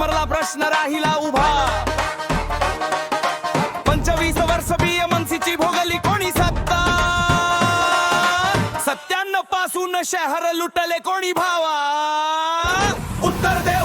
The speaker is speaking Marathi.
समरला प्रश्न राहिला उभा 25 वर्ष बीएमसीची भोगली कोणी सत्ता 97 पासून शहर लुटले कोणी भावा उत्तर दे